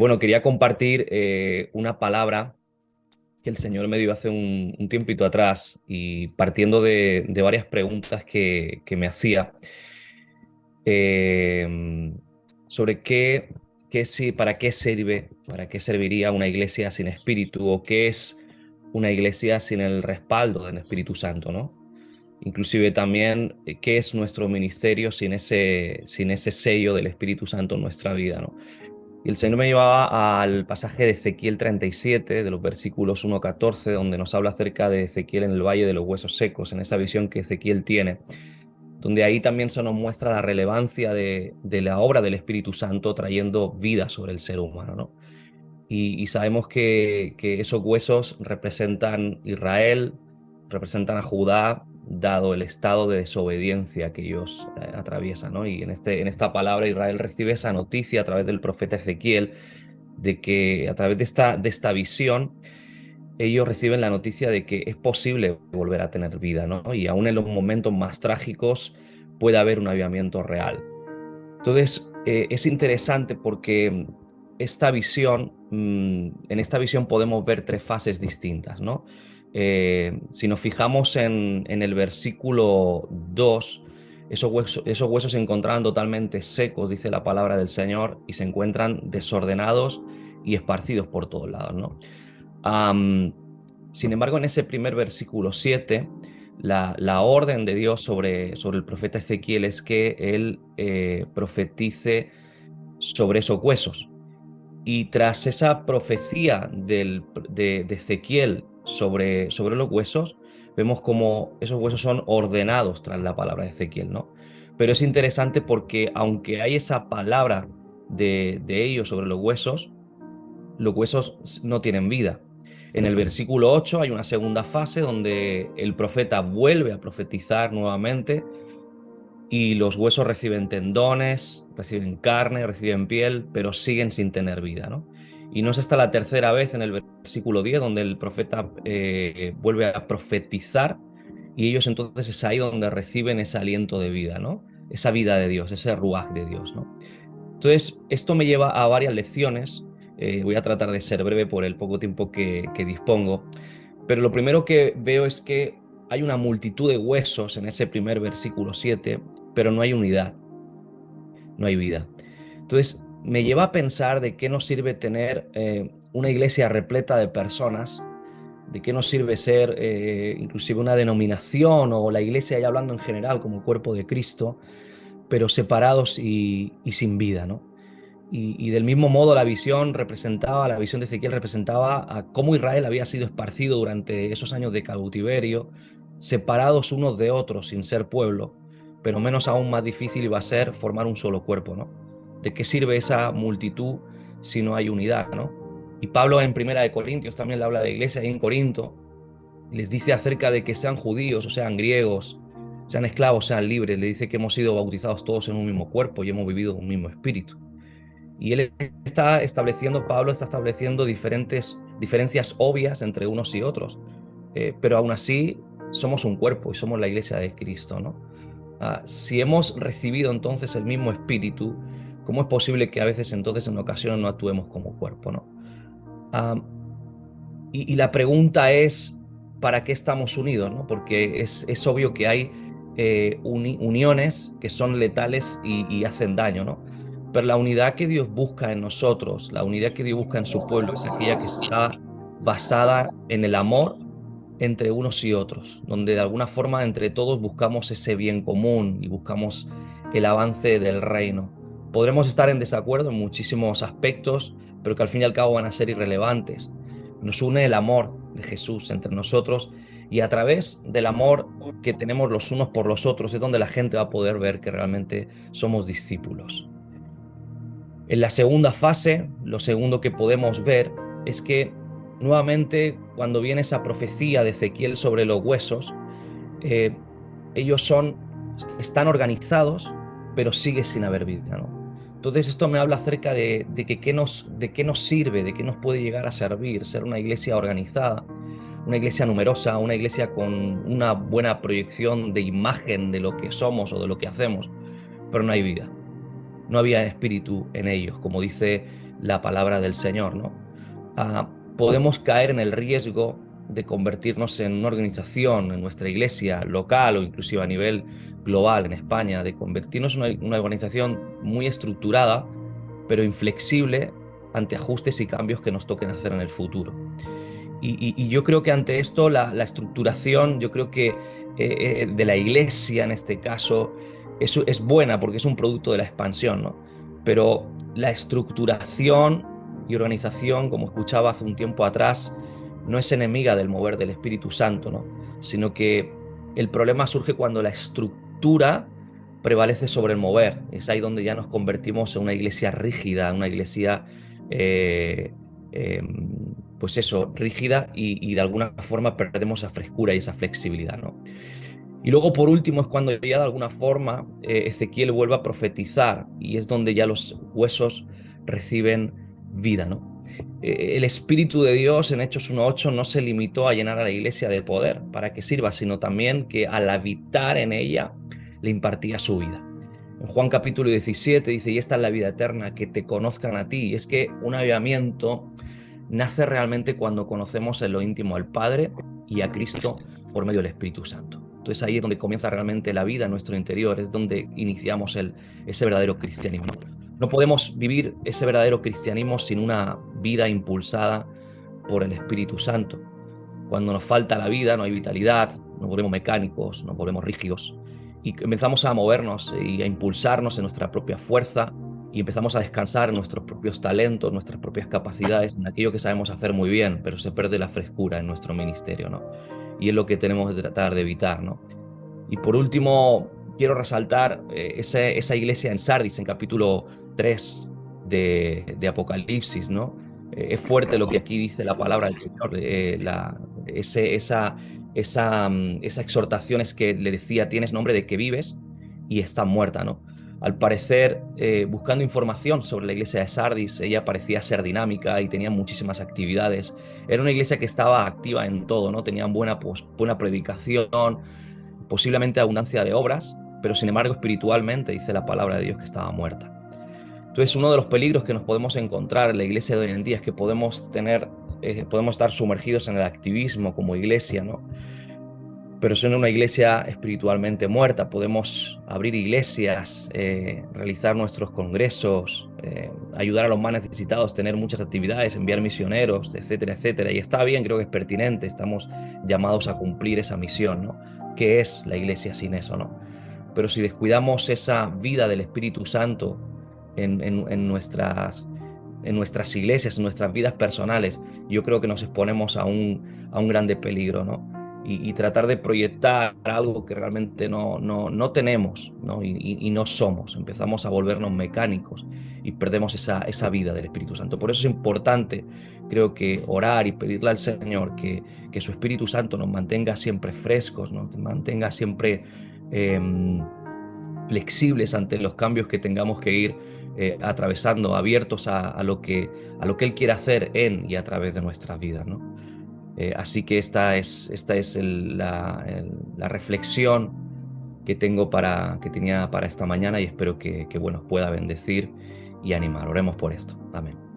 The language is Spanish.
Bueno, quería compartir una palabra que el Señor me dio hace un tiempito atrás y partiendo de varias preguntas que me hacía eh, sobre para qué sirve, para qué serviría una iglesia sin espíritu o qué es una iglesia sin el respaldo del Espíritu Santo, ¿no? Inclusive también qué es nuestro ministerio sin ese sello del Espíritu Santo en nuestra vida, ¿no? Y el Señor me llevaba al pasaje de Ezequiel 37, de los versículos 1 a 14, donde nos habla acerca de Ezequiel en el Valle de los Huesos Secos, en esa visión que Ezequiel tiene, donde ahí también se nos muestra la relevancia de la obra del Espíritu Santo trayendo vida sobre el ser humano, ¿no? Y sabemos que esos huesos representan Israel, representan a Judá, dado el estado de desobediencia que ellos atraviesan, ¿no? Y en esta palabra Israel recibe esa noticia a través del profeta Ezequiel, de que a través de esta visión, ellos reciben la noticia de que es posible volver a tener vida, ¿no? Y aún en los momentos más trágicos puede haber un avivamiento real. Entonces, es interesante porque en esta visión podemos ver tres fases distintas, ¿no? Si nos fijamos en el versículo 2, esos huesos se encontraban totalmente secos, dice la palabra del Señor, y se encuentran desordenados y esparcidos por todos lados, ¿no? Am, Sin embargo, en ese primer versículo 7, la orden de Dios sobre el profeta Ezequiel es que él profetice sobre esos huesos. Y tras esa profecía de Ezequiel sobre los huesos, vemos como esos huesos son ordenados tras la palabra de Ezequiel, ¿no? Pero es interesante porque aunque hay esa palabra de ellos sobre los huesos no tienen vida. En el versículo 8 hay una segunda fase donde el profeta vuelve a profetizar nuevamente y los huesos reciben tendones, reciben carne, reciben piel, pero siguen sin tener vida, ¿no? Y no es hasta la tercera vez en el versículo 10 donde el profeta vuelve a profetizar y ellos entonces es ahí donde reciben ese aliento de vida, ¿no? Esa vida de Dios, ese ruaj de Dios, ¿no? Entonces, esto me lleva a varias lecciones. Voy a tratar de ser breve por el poco tiempo que dispongo. Pero lo primero que veo es que hay una multitud de huesos en ese primer versículo 7, pero no hay unidad, no hay vida. Entonces, me lleva a pensar de qué nos sirve tener una iglesia repleta de personas, de qué nos sirve ser inclusive una denominación o la iglesia, ya hablando en general como el cuerpo de Cristo, pero separados y sin vida, ¿no? Y del mismo modo la visión de Ezequiel representaba a cómo Israel había sido esparcido durante esos años de cautiverio, separados unos de otros sin ser pueblo, pero menos aún más difícil iba a ser formar un solo cuerpo, ¿no? ¿De qué sirve esa multitud si no hay unidad, ¿no? Y Pablo en Primera de Corintios también le habla de la iglesia ahí en Corinto, y les dice acerca de que sean judíos o sean griegos, sean esclavos, sean libres, le dice que hemos sido bautizados todos en un mismo cuerpo y hemos vivido un mismo espíritu. Y Pablo está estableciendo diferencias obvias entre unos y otros, pero aún así somos un cuerpo y somos la iglesia de Cristo, ¿no? Si hemos recibido entonces el mismo espíritu, ¿cómo es posible que a veces entonces en ocasiones no actuemos como cuerpo, ¿no? Ah, y la pregunta es, ¿para qué estamos unidos, ¿no? Porque es obvio que hay uniones que son letales y hacen daño, ¿no? Pero la unidad que Dios busca en nosotros, la unidad que Dios busca en su pueblo, es aquella que está basada en el amor entre unos y otros, donde de alguna forma entre todos buscamos ese bien común y buscamos el avance del reino. Podremos estar en desacuerdo en muchísimos aspectos, pero que al fin y al cabo van a ser irrelevantes. Nos une el amor de Jesús entre nosotros y a través del amor que tenemos los unos por los otros es donde la gente va a poder ver que realmente somos discípulos. En la segunda fase, lo segundo que podemos ver es que nuevamente cuando viene esa profecía de Ezequiel sobre los huesos, eh, ellos están organizados, pero sigue sin haber vida, ¿no? Entonces esto me habla acerca de que de qué nos sirve, de qué nos puede llegar a servir ser una iglesia organizada, una iglesia numerosa, una iglesia con una buena proyección de imagen de lo que somos o de lo que hacemos, pero no hay vida. no había espíritu en ellos, como dice la palabra del Señor, ¿no? Podemos caer en el riesgo de convertirnos en una organización, en nuestra iglesia local o inclusive a nivel global en España, de convertirnos en una organización muy estructurada, pero inflexible ante ajustes y cambios que nos toquen hacer en el futuro. Y yo creo que ante esto la estructuración, yo creo que de la iglesia en este caso, eso es buena porque es un producto de la expansión, ¿no? Pero la estructuración y organización, como escuchaba hace un tiempo atrás, no es enemiga del mover del Espíritu Santo, ¿no? Sino que el problema surge cuando la estructura prevalece sobre el mover. Es ahí donde ya nos convertimos en una iglesia rígida, una iglesia eh, eh, pues eso, rígida y de alguna forma perdemos esa frescura y esa flexibilidad, ¿no? Y luego por último es cuando ya de alguna forma Ezequiel vuelve a profetizar y es donde ya los huesos reciben vida, ¿no? El Espíritu de Dios en Hechos 1.8 no se limitó a llenar a la iglesia de poder para que sirva, sino también que al habitar en ella le impartía su vida. En Juan capítulo 17 dice, y esta es la vida eterna, que te conozcan a ti. Y es que un avivamiento nace realmente cuando conocemos en lo íntimo al Padre y a Cristo por medio del Espíritu Santo. Entonces ahí es donde comienza realmente la vida en nuestro interior, es donde iniciamos ese verdadero cristianismo. No podemos vivir ese verdadero cristianismo sin una vida impulsada por el Espíritu Santo. Cuando nos falta la vida, no hay vitalidad, nos volvemos mecánicos, nos volvemos rígidos y empezamos a movernos y a impulsarnos en nuestra propia fuerza y empezamos a descansar en nuestros propios talentos, nuestras propias capacidades, en aquello que sabemos hacer muy bien, pero se pierde la frescura en nuestro ministerio, ¿no? Y es lo que tenemos que tratar de evitar, ¿no? Y por último, quiero resaltar esa iglesia en Sardis, en capítulo 3 de Apocalipsis, ¿no? Es fuerte lo que aquí dice la palabra del Señor. Esa exhortación es que le decía, tienes nombre de que vives y está muerta, ¿no? Al parecer, buscando información sobre la iglesia de Sardis, ella parecía ser dinámica y tenía muchísimas actividades. Era una iglesia que estaba activa en todo, ¿no? Tenían buena predicación, posiblemente abundancia de obras, pero sin embargo espiritualmente dice la palabra de Dios que estaba muerta. Entonces, uno de los peligros que nos podemos encontrar en la iglesia de hoy en día es que podemos estar sumergidos en el activismo como iglesia, ¿no? Pero siendo una iglesia espiritualmente muerta, podemos abrir iglesias, realizar nuestros congresos, ayudar a los más necesitados, tener muchas actividades, enviar misioneros, etcétera, etcétera. Y está bien, creo que es pertinente, estamos llamados a cumplir esa misión, ¿no? ¿Qué es la iglesia sin eso, no? Pero si descuidamos esa vida del Espíritu Santo en nuestras iglesias, en nuestras vidas personales, yo creo que nos exponemos a un grande peligro, ¿no? Y tratar de proyectar algo que realmente no tenemos, ¿no? Y no somos. Empezamos a volvernos mecánicos y perdemos esa vida del Espíritu Santo. Por eso es importante, creo que orar y pedirle al Señor que su Espíritu Santo nos mantenga siempre frescos, nos mantenga siempre eh, flexibles ante los cambios que tengamos que ir atravesando, abiertos a lo que Él quiere hacer en y a través de nuestras vidas, ¿no? Así que esta es la reflexión que tenía para esta mañana y espero que bueno, pueda bendecir y animar. Oremos por esto. Amén.